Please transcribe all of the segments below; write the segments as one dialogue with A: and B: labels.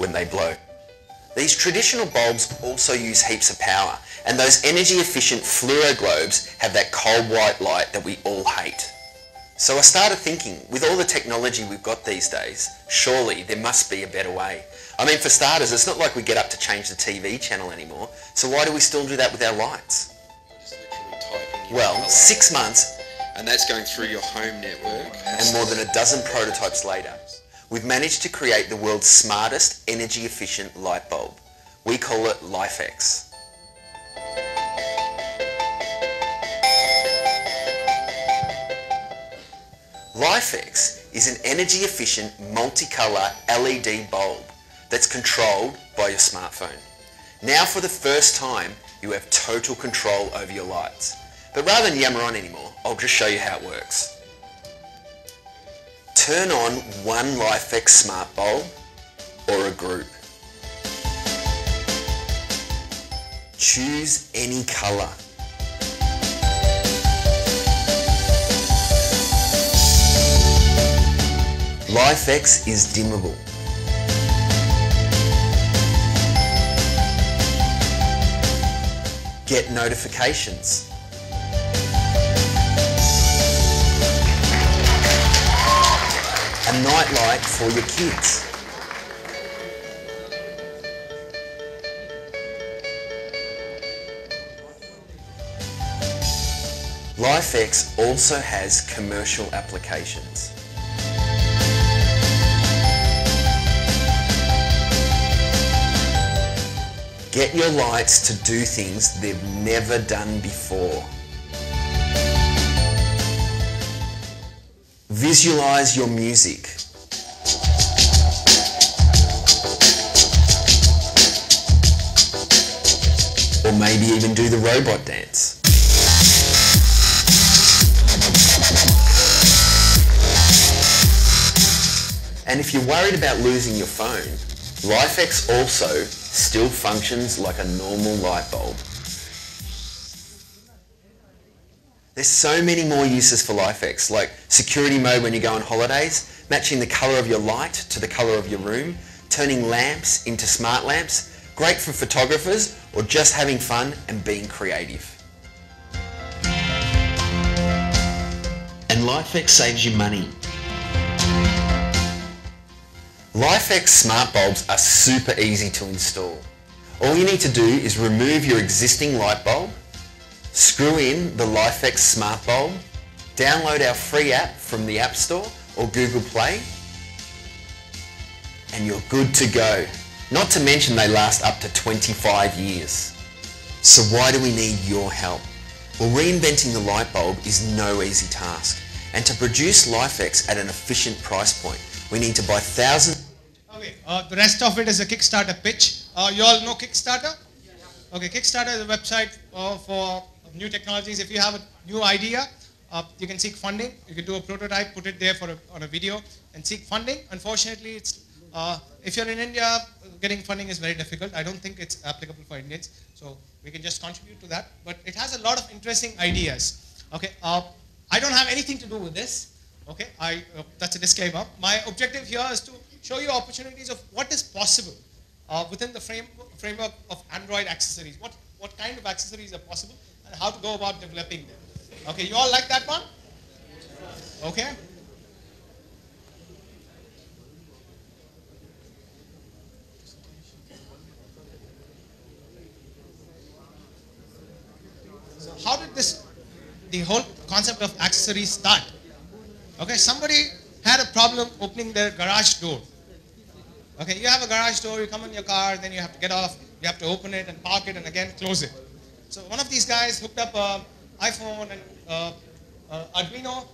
A: when they blow. These traditional bulbs also use heaps of power, and those energy efficient fluoro globes have that cold white light that we all hate. So I started thinking, with all the technology we've got these days, surely there must be a better way. I mean, for starters, it's not like we get up to change the TV channel anymore, so why do we still do that with our lights? Well, 6 months,
B: and that's going through your home network,
A: and more than a dozen prototypes later, we've managed to create the world's smartest energy efficient light bulb. We call it LifeX. LifeX is an energy efficient multicolour LED bulb that's controlled by your smartphone. Now for the first time you have total control over your lights. But rather than yammer on anymore, I'll just show you how it works. Turn on one LifeX smart bulb or a group. Choose any colour. LifeX is dimmable. Get notifications. A nightlight for your kids. LifeX also has commercial applications. Get your lights to do things they've never done before. Visualize your music. Or maybe even do the robot dance. And if you're worried about losing your phone, LifeX also still functions like a normal light bulb. There's so many more uses for LifeX, like security mode when you go on holidays, matching the colour of your light to the colour of your room, turning lamps into smart lamps, great for photographers or just having fun and being creative. And LifeX saves you money. LifeX smart bulbs are super easy to install. All you need to do is remove your existing light bulb, screw in the LifeX smart bulb, download our free app from the App Store or Google Play, and you're good to go. Not to mention they last up to 25 years. So why do we need your help? Well, reinventing the light bulb is no easy task. And to produce LifeX at an efficient price point, we need to buy thousands.
C: Okay, the rest of it is a Kickstarter pitch. You all know Kickstarter? Okay, Kickstarter is a website for new technologies. If you have a new idea, you can seek funding. You can do a prototype, put it there on a video and seek funding. Unfortunately, it's if you're in India, getting funding is very difficult. I don't think it's applicable for Indians. So we can just contribute to that. But it has a lot of interesting ideas. Okay, I don't have anything to do with this. Okay, that's a disclaimer. My objective here is to show you opportunities of what is possible within the framework of Android accessories. What kind of accessories are possible and how to go about developing them. Okay, you all like that one? Okay. So how did the whole concept of accessories start? Okay, somebody had a problem opening their garage door. Okay, you have a garage door, you come in your car, then you have to get off, you have to open it and park it and again close it. So one of these guys hooked up an iPhone and Arduino,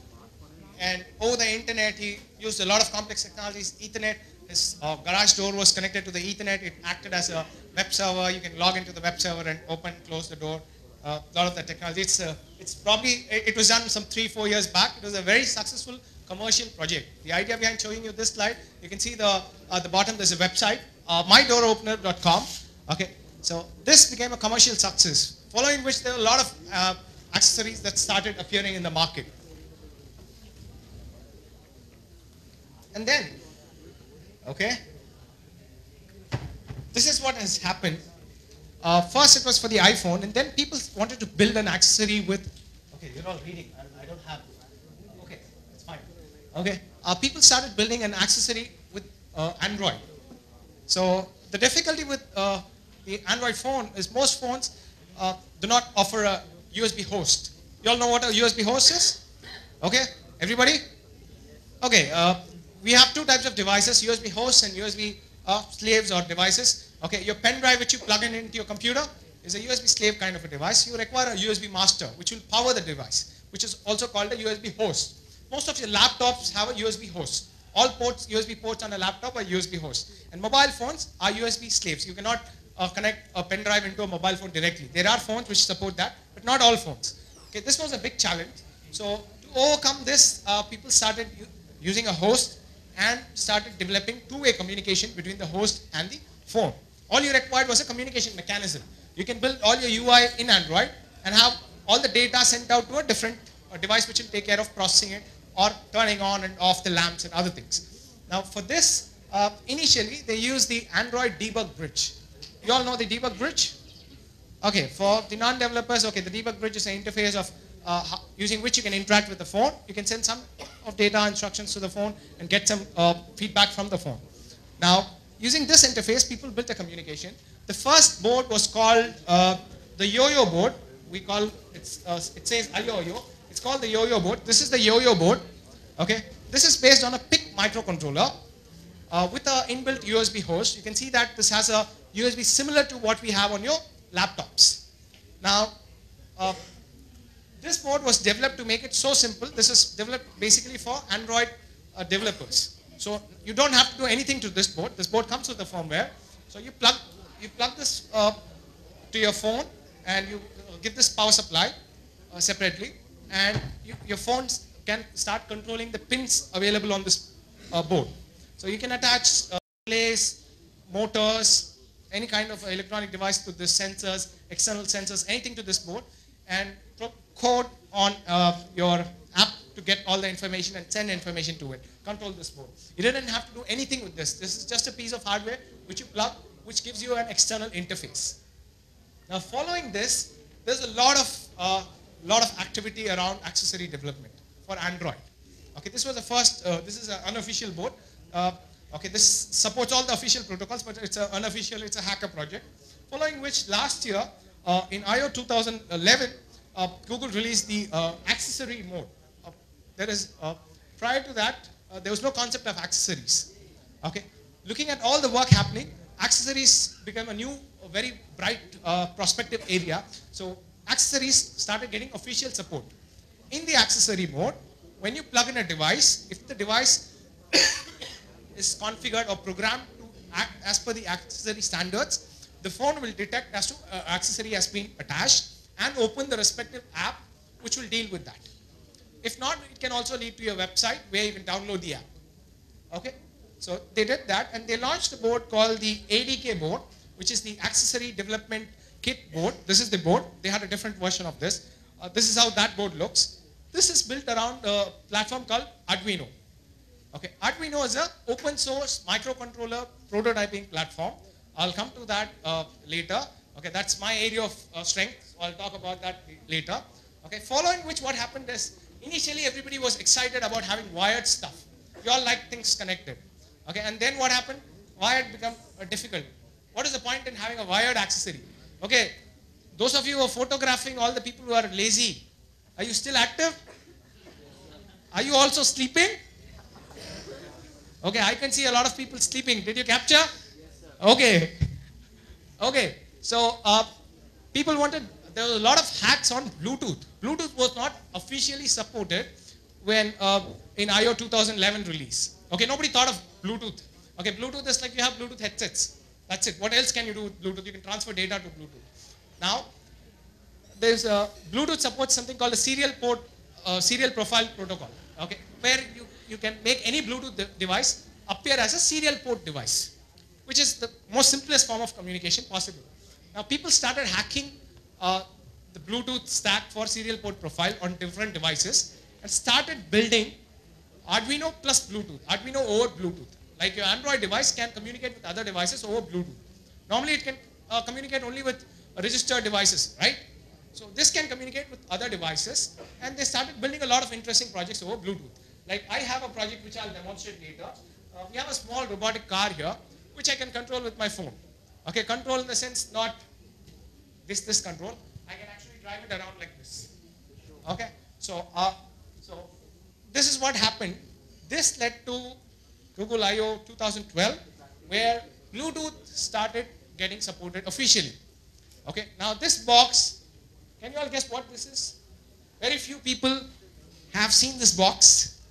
C: and over the internet he used a lot of complex technologies, Ethernet. His garage door was connected to the Ethernet, it acted as a web server, you can log into the web server and open, close the door. A lot of the technology, it was done some 3-4 years back. It was a very successful commercial project. The idea behind showing you this slide, you can see at the bottom there's a website, mydooropener.com. Okay, so this became a commercial success, following which there were a lot of accessories that started appearing in the market. And then, okay, this is what has happened. First it was for the iPhone, and then people wanted to build an accessory with, okay, you're all reading, I don't have, okay, it's fine. Okay, people started building an accessory with Android. So the difficulty with the Android phone is most phones do not offer a USB host. You all know what a USB host is? Okay, everybody? Okay, we have two types of devices, USB hosts and USB slaves or devices. Okay, your pen drive which you plug in into your computer is a USB slave kind of a device. You require a USB master which will power the device, which is also called a USB host. Most of your laptops have a USB host. All ports, USB ports on a laptop are USB hosts. And mobile phones are USB slaves. You cannot connect a pen drive into a mobile phone directly. There are phones which support that, but not all phones. Okay, this was a big challenge. So to overcome this, people started using a host and started developing two-way communication between the host and the phone. All you required was a communication mechanism. You can build all your UI in Android and have all the data sent out to a different device which will take care of processing it or turning on and off the lamps and other things. Now for this, initially they used the Android debug bridge. You all know the debug bridge? Okay, for the non-developers, okay, the debug bridge is an interface of using which you can interact with the phone. You can send some of data instructions to the phone and get some feedback from the phone. Now, using this interface, people built a communication. The first board was called the Yo-Yo board. We call it says Yo-Yo. It's called the Yo-Yo board. This is the Yo-Yo board. Okay, this is based on a PIC microcontroller with an inbuilt USB host. You can see that this has a USB similar to what we have on your laptops. Now, this board was developed to make it so simple. This is developed basically for Android developers. So you don't have to do anything to this board. This board comes with the firmware. So you plug this to your phone and you give this power supply separately, and your phones can start controlling the pins available on this board. So you can attach relays, motors, any kind of electronic device to this, sensors, external sensors, anything to this board, and code on your app to get all the information and send information to it. Control this board. You didn't have to do anything with this. This is just a piece of hardware which you plug, which gives you an external interface. Now, following this, there's a lot of activity around accessory development for Android. Okay, this was the first. This is an unofficial board. Okay, this supports all the official protocols, but it's an unofficial. It's a hacker project. Following which, last year in I/O 2011, Google released the accessory mode. Prior to that, there was no concept of accessories. Okay, looking at all the work happening, accessories became a new, very bright prospective area. So accessories started getting official support. In the accessory mode, when you plug in a device, if the device is configured or programmed to act as per the accessory standards, the phone will detect as to accessory has been attached and open the respective app which will deal with that. If not, it can also lead to your website where you can download the app. Okay, so they did that and they launched a board called the ADK board, which is the Accessory Development Kit board. This is the board. They had a different version of this. This is how that board looks. This is built around a platform called Arduino. Okay, Arduino is an open source microcontroller prototyping platform. I'll come to that later. Okay, that's my area of strength. So I'll talk about that later. Okay, following which, what happened is initially everybody was excited about having wired stuff. You all like things connected. Okay, and then what happened? Wired became difficult. What is the point in having a wired accessory? Okay, those of you who are photographing all the people who are lazy, are you still active? Are you also sleeping? Okay, I can see a lot of people sleeping. Did you capture? Yes, sir. Okay. Okay, so people wanted, there was a lot of hacks on Bluetooth. Bluetooth was not officially supported when in I/O 2011 release. Okay, nobody thought of Bluetooth. Okay, Bluetooth is like you have Bluetooth headsets. That's it. What else can you do with Bluetooth? You can transfer data to Bluetooth. Now, there's Bluetooth supports something called a serial profile protocol. Okay, where you can make any Bluetooth device appear as a serial port device, which is the most simplest form of communication possible. Now, people started hacking the Bluetooth stack for serial port profile on different devices and started building Arduino plus Bluetooth, Arduino over Bluetooth. Like your Android device can communicate with other devices over Bluetooth. Normally it can communicate only with registered devices, right? So this can communicate with other devices, and they started building a lot of interesting projects over Bluetooth. Like I have a project which I'll demonstrate later. We have a small robotic car here, which I can control with my phone. Okay, control in the sense not this control. I can actually drive it around like this. Okay, so this is what happened. This led to Google I/O 2012, where Bluetooth started getting supported officially. Okay, now this box, can you all guess what this is? Very few people have seen this box.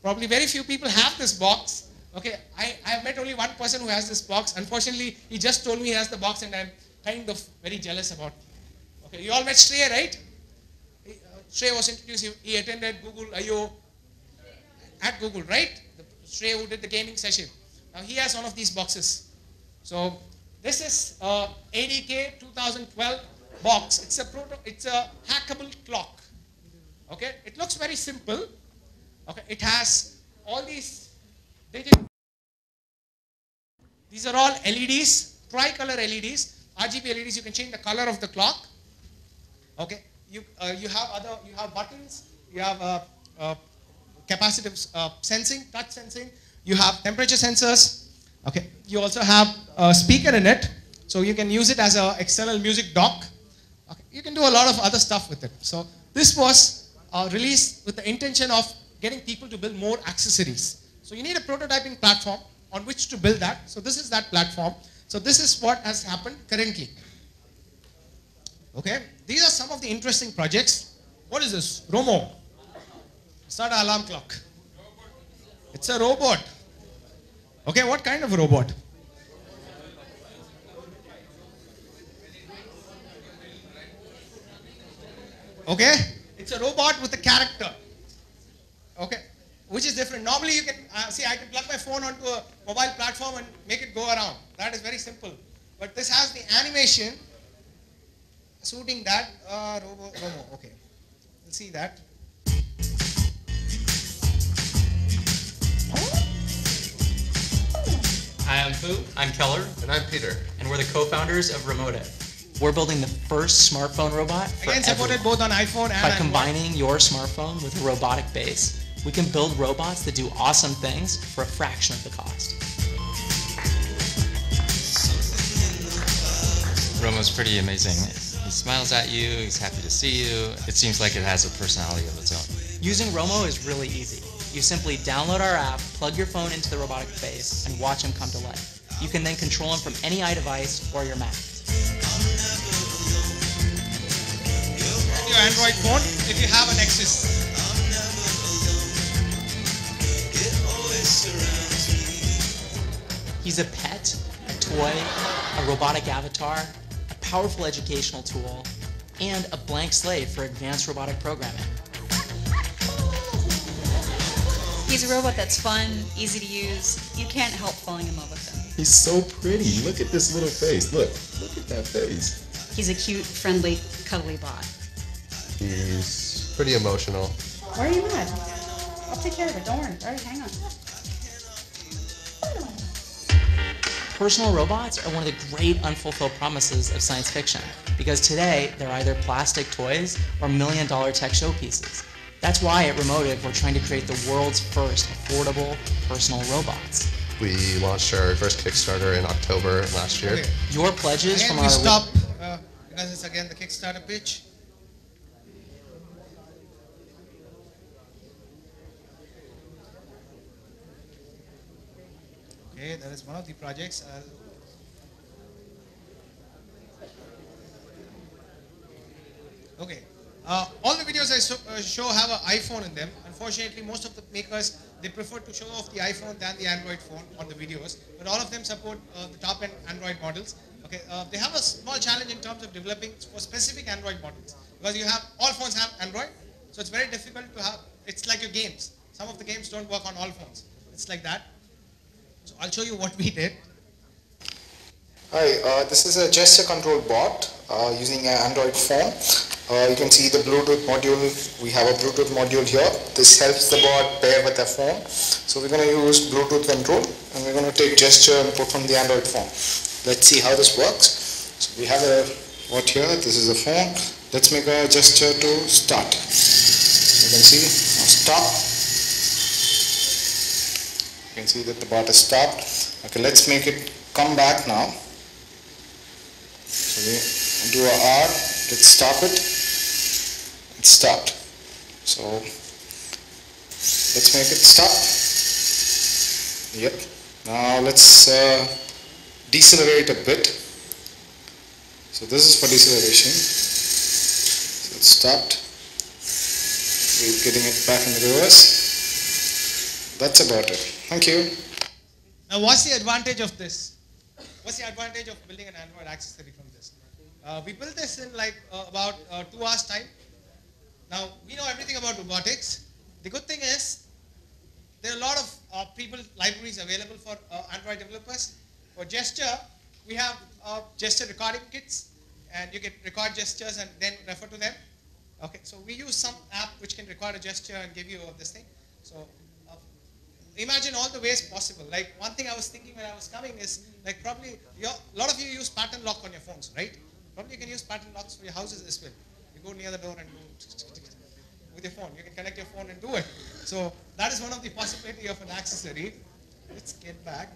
C: Probably very few people have this box. Okay, I have met only one person who has this box. Unfortunately, he just told me he has the box, and I'm kind of very jealous about it. Okay, you all met Shrey, right? Shrey was introduced, he attended Google I/O at Google, right? Shrey who did the gaming session. Now he has one of these boxes. So this is ADK 2012 box. It's a hackable clock. Okay, it looks very simple. Okay, it has all these digits. These are all LEDs, tricolor LEDs, RGB LEDs. You can change the color of the clock. Okay, you have buttons. You have capacitive sensing, touch sensing. You have temperature sensors. Okay, you also have a speaker in it, so you can use it as an external music dock. Okay, you can do a lot of other stuff with it. So this was released with the intention of getting people to build more accessories. So you need a prototyping platform on which to build that. So this is that platform. So this is what has happened currently. Okay, these are some of the interesting projects. What is this? Romo. It's not an alarm clock. It's a robot. Okay, what kind of a robot? Okay, it's a robot with a character. Okay, which is different. Normally you can, see I can plug my phone onto a mobile platform and make it go around. That is very simple. But this has the animation suiting that Romo. Okay, we'll see that.
D: Hi, I'm Fu. I'm Keller.
E: And I'm Peter.
D: And we're the co-founders of Remotive. We're building the first smartphone robot for
C: Again, supported
D: everyone.
C: both on iPhone and
D: By
C: Android.
D: combining your smartphone with a robotic base, we can build robots that do awesome things for a fraction of the cost.
F: Romo's pretty amazing. He smiles at you, he's happy to see you. It seems like it has a personality of its own.
D: Using Romo is really easy. You simply download our app, plug your phone into the robotic base, and watch him come to life. You can then control him from any iDevice or your Mac.
C: And your Android phone if you have a Nexus.
D: He's a pet, a toy, a robotic avatar, a powerful educational tool, and a blank slate for advanced robotic programming.
G: He's a robot that's fun, easy to use. You can't help falling in love with him.
E: He's so pretty. Look at this little face. Look at that face.
G: He's a cute, friendly, cuddly bot.
E: He's pretty emotional.
G: Why are you mad? I'll take care of it. Don't worry. All right, hang on.
D: Personal robots are one of the great unfulfilled promises of science fiction, because today they're either plastic toys or million-dollar tech showpieces. That's why at Remotive we're trying to create the world's first affordable personal robots.
E: We launched our first Kickstarter in October last year.
C: Okay.
D: Your pledges
C: Again,
D: from
C: we
D: our
C: stop because it's again the Kickstarter pitch. Okay, that is one of the projects. Okay, all the videos I show have an iPhone in them. Unfortunately, most of the makers, they prefer to show off the iPhone than the Android phone on the videos. But all of them support the top-end Android models. Okay, they have a small challenge in terms of developing for specific Android models, because you have all phones have Android, so it's very difficult to have. It's like your games. Some of the games don't work on all phones. It's like that. So I'll show you what we did.
H: Hi, this is a gesture control bot using an Android phone. You can see the Bluetooth module. We have a Bluetooth module here. This helps the bot pair with a phone. So we're going to use Bluetooth control, and we're going to take gesture input from the Android phone. Let's see how this works. So we have a bot here. This is a phone. Let's make a gesture to start. You can see now stop. You can see that the bot is stopped. Okay, let's make it come back now. So we do a R. Let's stop it. It's stopped. So let's make it stop. Yep. Now let's decelerate a bit. So this is for deceleration. So it's stopped. We're getting it back in the reverse. That's about it. Thank you.
C: Now what's the advantage of this? What's the advantage of building an Android accessory from this? We built this in like about 2 hours time. Now we know everything about robotics. The good thing is there are a lot of libraries available for Android developers. For gesture, we have gesture recording kits, and you can record gestures and then refer to them. Okay, so we use some app which can record a gesture and give you this thing. So imagine all the ways possible. Like one thing I was thinking when I was coming is like probably a lot of you use pattern lock on your phones, right? Probably you can use pattern locks for your houses as well. You go near the door and do with your phone. You can connect your phone and do it. So that is one of the possibility of an accessory. Let's get back.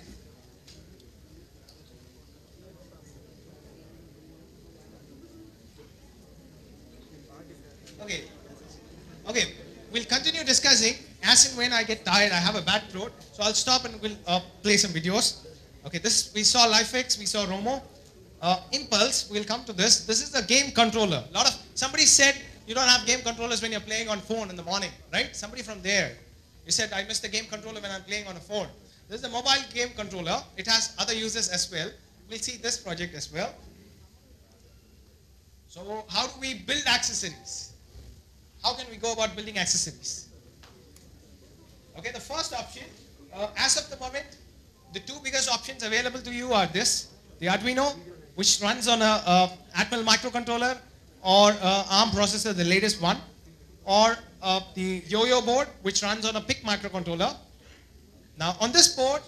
C: Okay, we'll continue discussing as and when I get tired. I have a bad throat, so I'll stop and we'll play some videos. Okay, we saw LifeX, we saw Romo. Impulse, we'll come to this. This is the game controller. Somebody said you don't have game controllers when you're playing on phone in the morning, right? Somebody from there. You said I missed the game controller when I'm playing on a phone. This is the mobile game controller. It has other uses as well. We'll see this project as well. So how do we build accessories? How can we go about building accessories? Okay, the first option, as of the moment, the two biggest options available to you are this: the Arduino, which runs on a Atmel microcontroller or ARM processor, the latest one, or the Yo-Yo board, which runs on a PIC microcontroller. Now, on this board,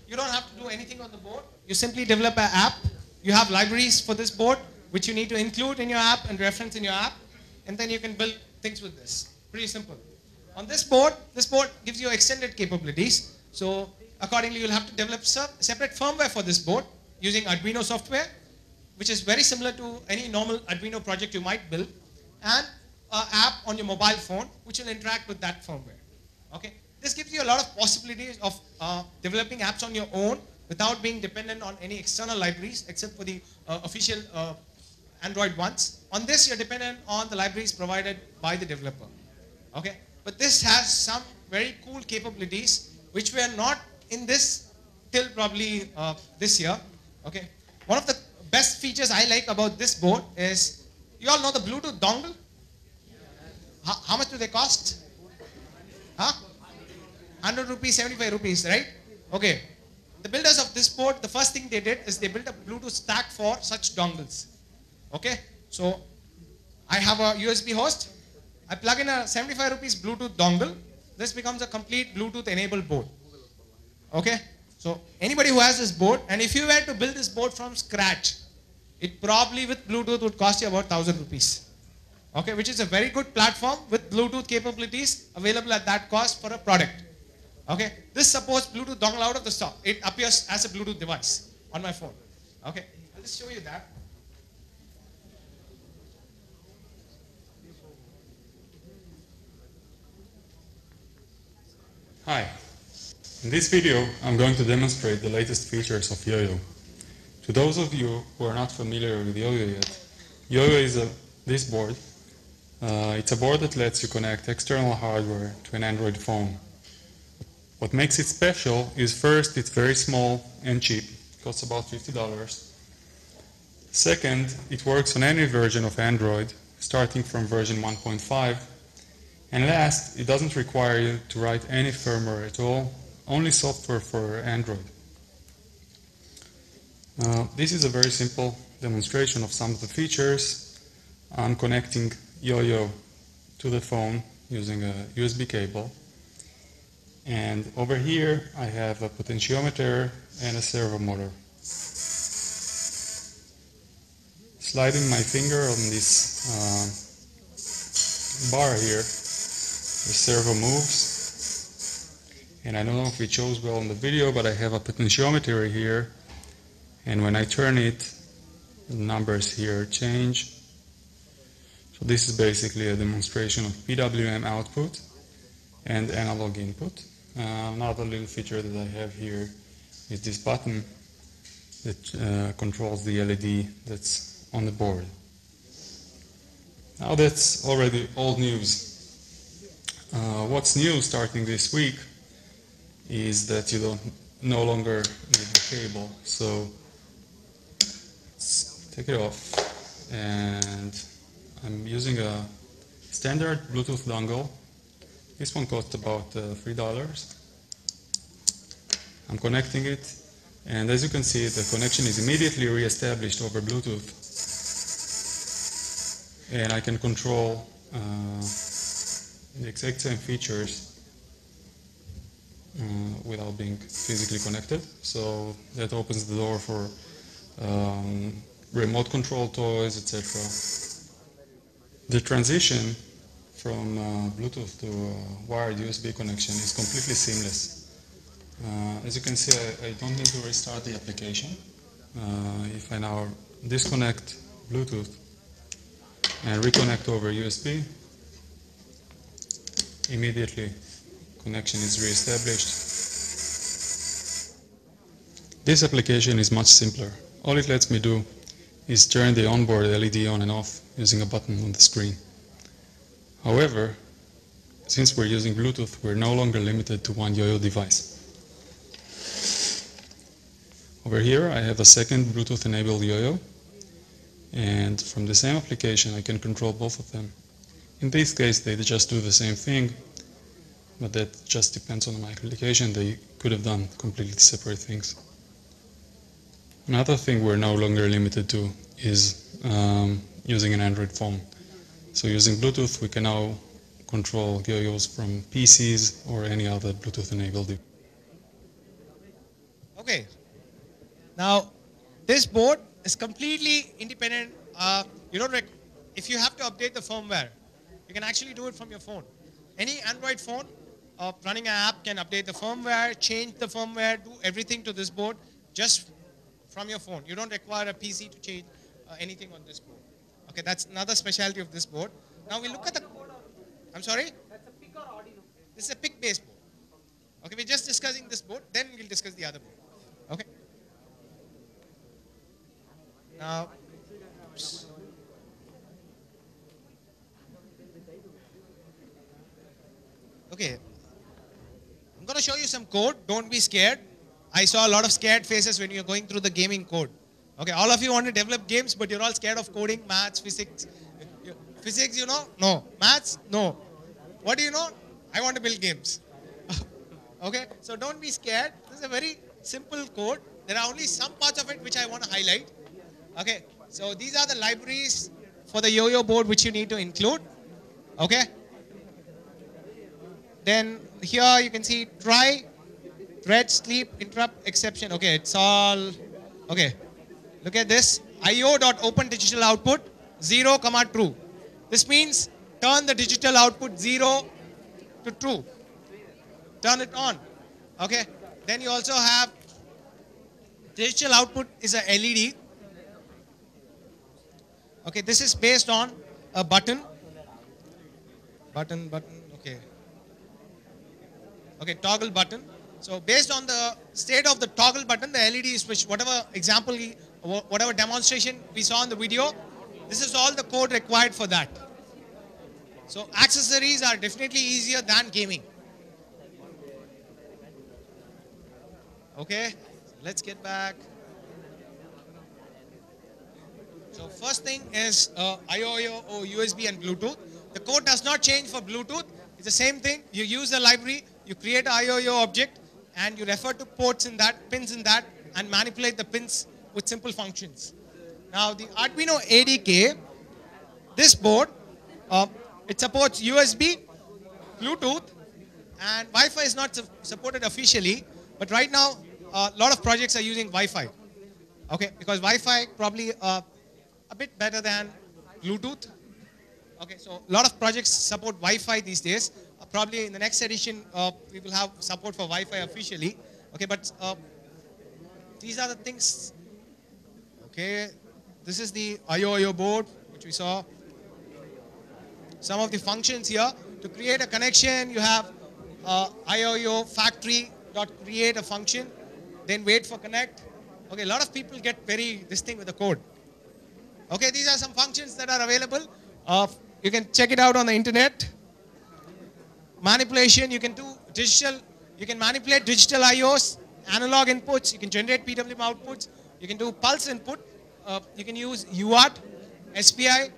C: you don't have to do anything on the board. You simply develop an app. You have libraries for this board, which you need to include in your app and reference in your app. And then you can build things with this. Pretty simple. On this board gives you extended capabilities. So accordingly, you'll have to develop separate firmware for this board using Arduino software, which is very similar to any normal Arduino project you might build, and an app on your mobile phone, which will interact with that firmware. Okay. This gives you a lot of possibilities of developing apps on your own without being dependent on any external libraries except for the official Android ones. On this, you're dependent on the libraries provided by the developer. Okay, but this has some very cool capabilities which were not in this till probably this year. Okay, one of the best features I like about this board is, you all know the Bluetooth dongle. How much do they cost? 100 rupees, 75 rupees, right? Okay, the builders of this board, the first thing they did is they built a Bluetooth stack for such dongles. Okay, so I have a USB host. I plug in a 75 rupees Bluetooth dongle. This becomes a complete Bluetooth enabled board. Okay, so anybody who has this board, and if you were to build this board from scratch, it probably with Bluetooth would cost you about 1,000 rupees. Okay, which is a very good platform with Bluetooth capabilities available at that cost for a product. Okay, this supports Bluetooth dongle out of the stock. It appears as a Bluetooth device on my phone. Okay, I'll just show you that.
I: Hi. In this video, I'm going to demonstrate the latest features of Yo-Yo. To those of you who are not familiar with Yo-Yo yet, Yo-Yo is this board. It's a board that lets you connect external hardware to an Android phone. What makes it special is, first, it's very small and cheap. It costs about $50. Second, it works on any version of Android, starting from version 1.5. And last, it doesn't require you to write any firmware at all, only software for Android. This is a very simple demonstration of some of the features. I'm connecting Yo-Yo to the phone using a USB cable. And over here, I have a potentiometer and a servo motor. sliding my finger on this bar here, the servo moves. And I don't know if it shows well in the video, but I have a potentiometer here. And when I turn it, the numbers here change. So this is basically a demonstration of PWM output and analog input. Another little feature that I have here is this button that controls the LED that's on the board. Now that's already old news. What's new starting this week is that you no longer need the cable. So let's take it off, and I'm using a standard Bluetooth dongle. This one costs about $3. I'm connecting it, and as you can see, the connection is immediately re-established over Bluetooth, and I can control the exact same features without being physically connected. So that opens the door for remote control toys, etc. The transition from Bluetooth to wired USB connection is completely seamless. As you can see, I don't need to restart the application. If I now disconnect Bluetooth and reconnect over USB, immediately connection is re-established. This application is much simpler. All it lets me do is turn the onboard LED on and off using a button on the screen. However, since we're using Bluetooth, we're no longer limited to one YOYO device. Over here I have a second Bluetooth enabled YOYO, and from the same application I can control both of them. In this case they just do the same thing, but that just depends on my application. They could have done completely separate things. Another thing we're no longer limited to is using an Android phone. So using Bluetooth we can now control YOYOs from PCs or any other Bluetooth enabled device.
C: Okay. Now, this board is completely independent. If you have to update the firmware, you can actually do it from your phone. Any Android phone running an app can update the firmware, change the firmware, do everything to this board just from your phone. You don't require a PC to change anything on this board. Okay, that's another specialty of this board. Now we look at the. I'm sorry? That's a PIC or Arduino? This is a PIC based board. Okay, we're just discussing this board, then we'll discuss the other board. Okay. Now, oops. Okay, I'm going to show you some code. Don't be scared. I saw a lot of scared faces when you're going through the gaming code. Okay, all of you want to develop games, but you're all scared of coding, maths, physics. Physics, you know? No. Maths? No. What do you know? I want to build games. Okay, so don't be scared. This is a very simple code. There are only some parts of it which I want to highlight. Okay, so these are the libraries for the YOYO board which you need to include. Okay. Then here you can see try, thread, sleep, interrupt, exception. Okay, it's all, okay. Look at this, io.open digital output 0, true. This means turn the digital output 0 to true. Turn it on. Okay. Then you also have digital output is a LED. Okay, this is based on a button. Button, okay. Okay, toggle button. So based on the state of the toggle button, the LED is switched. Whatever example, whatever demonstration we saw in the video, this is all the code required for that. So accessories are definitely easier than gaming. Okay, let's get back. So first thing is IOIO, USB and Bluetooth. The code does not change for Bluetooth. It's the same thing. You use the library, you create an IOIO object, and you refer to ports in that, pins in that, and manipulate the pins with simple functions. Now the Arduino ADK, this board, it supports USB, Bluetooth, and Wi-Fi is not supported officially, but right now a lot of projects are using Wi-Fi. Okay, because Wi-Fi probably a bit better than Bluetooth. Okay, so a lot of projects support Wi-Fi these days. Probably in the next edition, we will have support for Wi-Fi officially. Okay, but these are the things. Okay, this is the IO board, which we saw. Some of the functions here. To create a connection, you have IOIO factory dot create a function, then wait for connect. Okay, a lot of people get this thing with the code. Okay, these are some functions that are available. You can check it out on the internet. Manipulation, you can do digital, you can manipulate digital IOs, analog inputs, you can generate PWM outputs, you can do pulse input, you can use UART, SPI,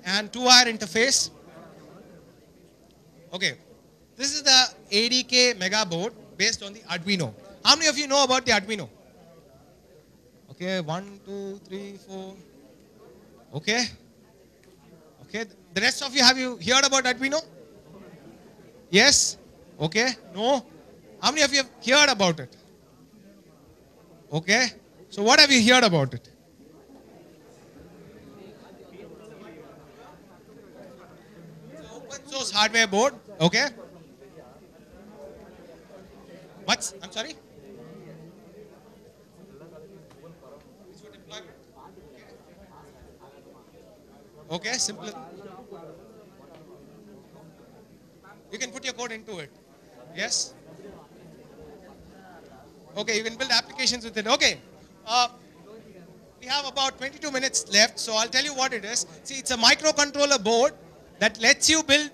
C: and 2-wire interface. Okay, this is the ADK Mega board based on the Arduino. How many of you know about the Arduino? Okay, 1, 2, 3, 4. Okay. Okay, the rest of you, have you heard about Arduino? Yes? Okay, no? How many of you have heard about it? Okay, so what have you heard about it? Open source hardware board, okay? What's, I'm sorry? Okay, simple. You can put your code into it. Yes? Okay, you can build applications with it. Okay. We have about 22 minutes left, so I'll tell you what it is. See, it's a microcontroller board that lets you build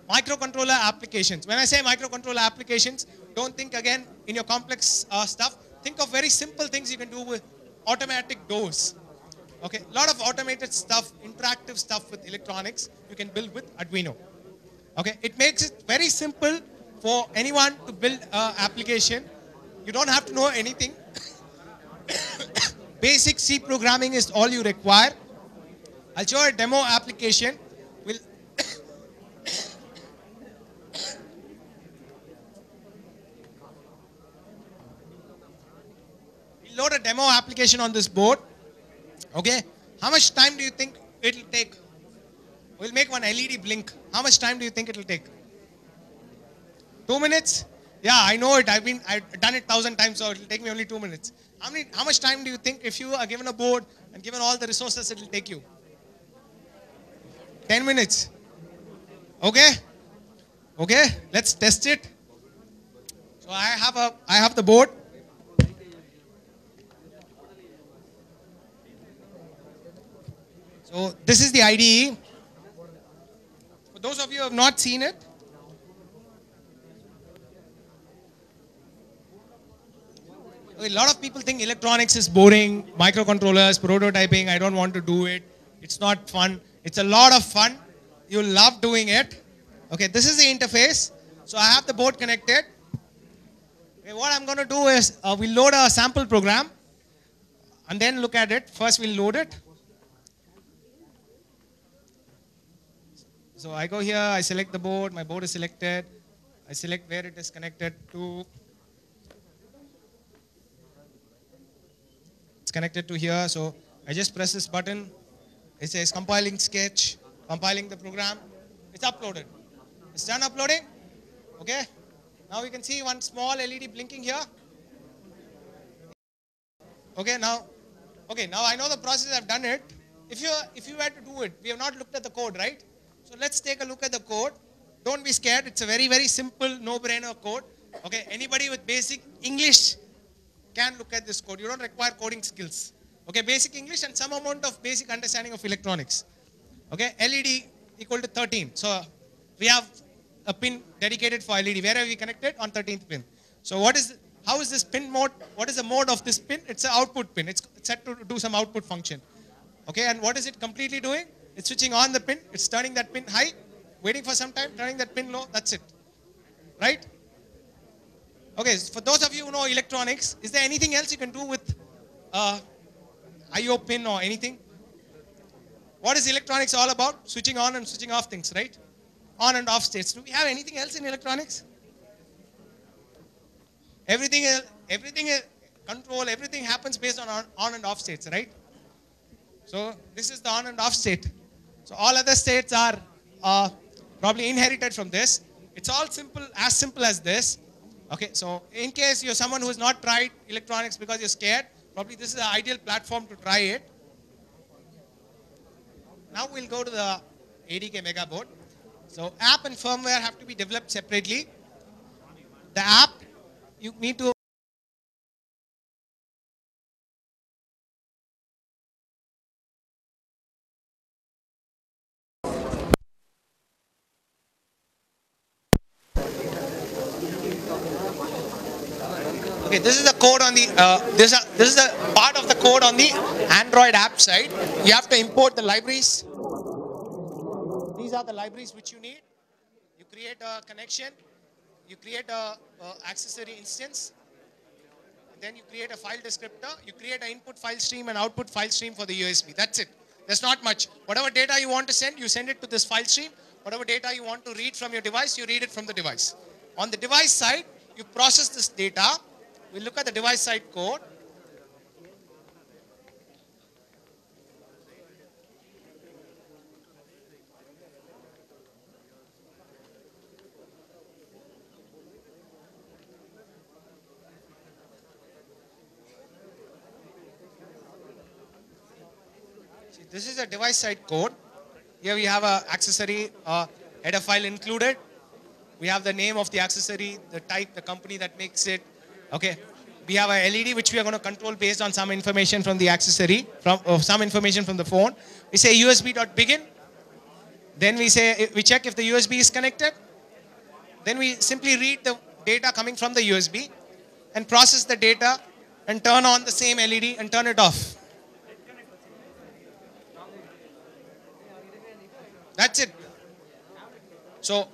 C: microcontroller applications. When I say microcontroller applications, don't think again in your complex stuff. Think of very simple things you can do with automatic doors. Okay, a lot of automated stuff, interactive stuff with electronics, you can build with Arduino. Okay, it makes it very simple for anyone to build an application. You don't have to know anything. Basic C programming is all you require. I'll show a demo application. We'll load a demo application on this board. Okay, how much time do you think it will take? We'll make one LED blink. How much time do you think it will take? 2 minutes? Yeah, I know it. I've done it 1,000 times, so it will take me only 2 minutes. How much time do you think, if you are given a board and given all the resources, it will take you? 10 minutes. Okay? Okay, let's test it. So I have the board. So this is the IDE. For those of you who have not seen it, a lot of people think electronics is boring, microcontrollers, prototyping, I don't want to do it. It's not fun. It's a lot of fun. You'll love doing it. Okay, this is the interface. So I have the board connected. Okay, what I'm going to do is we'll load a sample program and then look at it. First we'll load it. So I go here, I select the board, my board is selected. I select where it is connected to. It's connected to here, so I just press this button. It says compiling sketch, compiling the program. It's uploaded. It's done uploading. Okay. Now we can see one small LED blinking here. Okay, now I know the process, I've done it. If you had to do it, we have not looked at the code, right? So let's take a look at the code. Don't be scared. It's a very, very simple, no-brainer code. Okay, anybody with basic English can look at this code. You don't require coding skills. Okay, basic English and some amount of basic understanding of electronics. Okay, LED equal to 13. So we have a pin dedicated for LED. Where are we connected? On 13th pin. So how is this pin mode? What is the mode of this pin? It's an output pin. It's set to do some output function. Okay, and what is it completely doing? It's switching on the pin. It's turning that pin high, waiting for some time, turning that pin low. That's it. Right? Okay, so for those of you who know electronics, is there anything else you can do with IO pin or anything? What is electronics all about? Switching on and switching off things, right? On and off states. Do we have anything else in electronics? Everything control, everything happens based on and off states, right? So this is the on and off state. So all other states are probably inherited from this. It's all simple as this. Okay, so in case you're someone who has not tried electronics because you're scared, probably this is the ideal platform to try it. Now we'll go to the ADK Mega Board. So app and firmware have to be developed separately. The app, you need to okay, this is the code on the this is the part of the code on the Android app side. You have to import the libraries. These are the libraries which you need. You create a connection. You create a accessory instance. Then you create a file descriptor. You create an input file stream and output file stream for the USB. That's it. There's not much. Whatever data you want to send, you send it to this file stream. Whatever data you want to read from your device, you read it from the device. On the device side, you process this data. We look at the device side code. See, this is a device side code. Here we have an accessory header file included. We have the name of the accessory, the type, the company that makes it. Okay, we have a LED which we are going to control based on some information from the accessory, some information from the phone. We say USB.begin. Then we check if the USB is connected. Then we simply read the data coming from the USB and process the data and turn on the same LED and turn it off. That's it. So,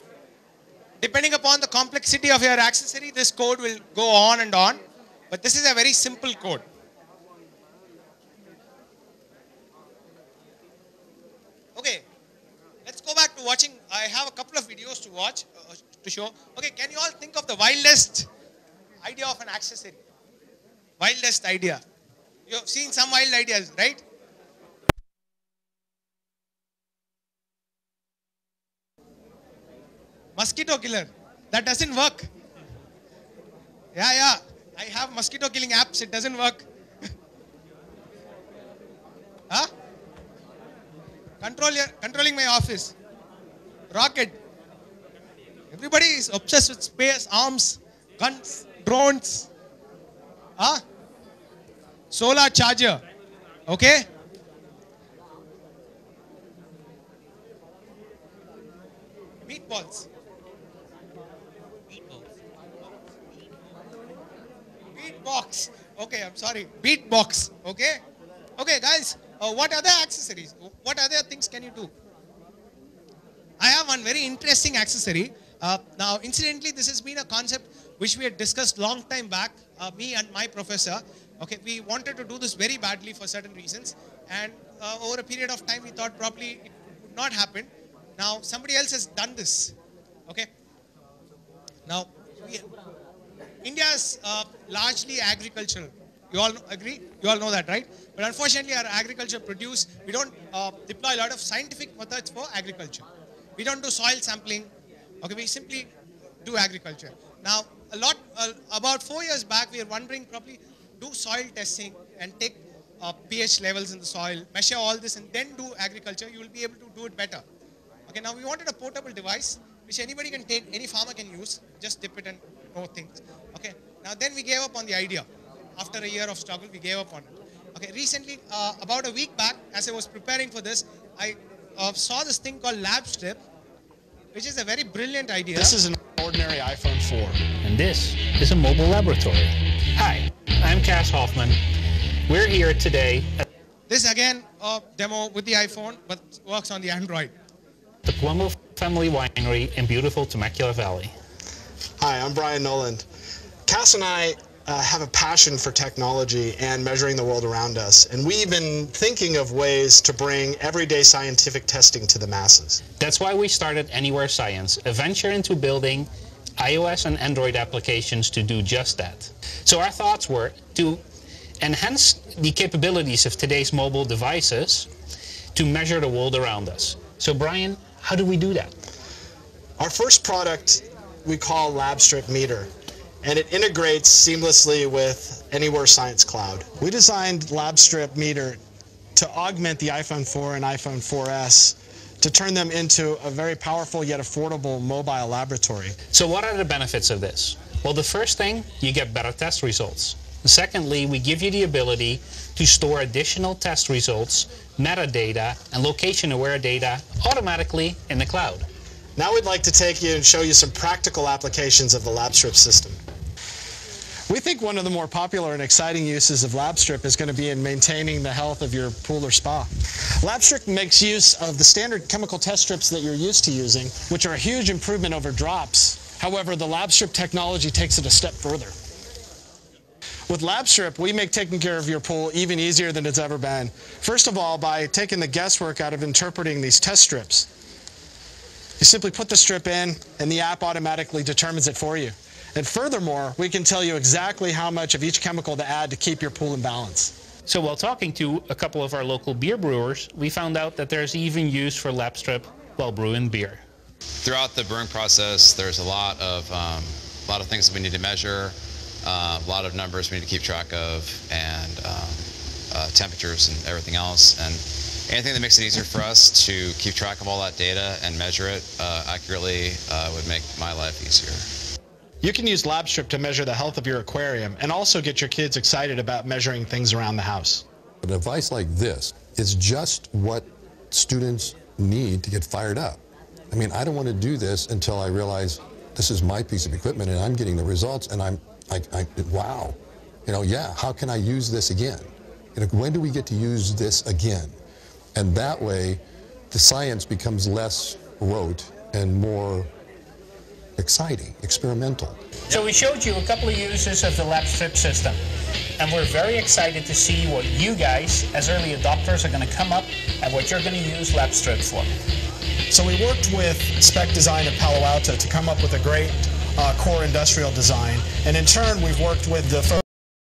C: depending upon the complexity of your accessory, this code will go on and on. But this is a very simple code. Okay, let's go back to watching. I have a couple of videos to watch, to show. Okay, can you all think of the wildest idea of an accessory? Wildest idea. You have seen some wild ideas, right? Mosquito killer. That doesn't work. Yeah. I have mosquito killing apps. It doesn't work. Huh? Controlling my office. Rocket. Everybody is obsessed with space, arms, guns, drones. Huh? Solar charger. Okay? Meatballs. Beatbox. Okay, I'm sorry. Beatbox. Okay? Okay, guys. What other accessories? What other things can you do? I have one very interesting accessory. Now, incidentally, this has been a concept which we had discussed long time back, me and my professor. Okay, we wanted to do this very badly for certain reasons. And over a period of time, we thought probably it would not happen. Now, somebody else has done this. Okay? Now, India is largely agricultural. You all agree? You all know that, right? But unfortunately, our agriculture produce, we don't deploy a lot of scientific methods for agriculture. We don't do soil sampling. Okay, we simply do agriculture. Now, about 4 years back, we were wondering probably do soil testing and take pH levels in the soil, measure all this, and then do agriculture. You will be able to do it better. Okay, now we wanted a portable device which anybody can take, any farmer can use, just dip it and know things. Okay, now then we gave up on the idea. After a year of struggle, we gave up on it. Okay, recently, about a week back, as I was preparing for this, I saw this thing called LabStrip, which is a very brilliant idea.
J: This is an ordinary iPhone 4, and this is a mobile laboratory. Hi, I'm Cass Hoffman. We're here today at
C: this again, a demo with the iPhone, but works on the Android.
J: The Palumbo Family Winery in beautiful Temecula Valley.
K: Hi, I'm Brian Noland. Cass and I have a passion for technology and measuring the world around us, and we've been thinking of ways to bring everyday scientific testing to the masses.
J: That's why we started Anywhere Science, a venture into building iOS and Android applications to do just that. So our thoughts were to enhance the capabilities of today's mobile devices to measure the world around us. So Brian, how do we do that?
K: Our first product we call LabStrip Meter, and it integrates seamlessly with Anywhere Science Cloud. We designed LabStrip Meter to augment the iPhone 4 and iPhone 4S to turn them into a very powerful yet affordable mobile laboratory.
J: So what are the benefits of this? Well, the first thing, you get better test results. Secondly, we give you the ability to store additional test results, metadata, and location-aware data automatically in the cloud.
K: Now we'd like to take you and show you some practical applications of the LabStrip system. We think one of the more popular and exciting uses of LabStrip is going to be in maintaining the health of your pool or spa. LabStrip makes use of the standard chemical test strips that you're used to using, which are a huge improvement over drops. However, the LabStrip technology takes it a step further. With LabStrip, we make taking care of your pool even easier than it's ever been. First of all, by taking the guesswork out of interpreting these test strips. You simply put the strip in, and the app automatically determines it for you. And furthermore, we can tell you exactly how much of each chemical to add to keep your pool in balance.
J: So while talking to a couple of our local beer brewers, we found out that there's even use for LabStrip while brewing beer.
L: Throughout the brewing process, there's a lot of things that we need to measure, a lot of numbers we need to keep track of, and temperatures and everything else. And anything that makes it easier for us to keep track of all that data and measure it accurately would make my life easier.
K: You can use LabStrip to measure the health of your aquarium and also get your kids excited about measuring things around the house.
M: A device like this is just what students need to get fired up. I mean, I don't want to do this until I realize this is my piece of equipment and I'm getting the results and I'm like, wow. You know, yeah, how can I use this again? You know, when do we get to use this again? And that way, the science becomes less rote and more exciting, experimental.
J: So we showed you a couple of uses of the LabStrip system, and we're very excited to see what you guys, as early adopters, are going to come up and what you're going to use LabStrip for.
K: So we worked with Spec Design at Palo Alto to come up with a great core industrial design, and in turn we've worked with the folks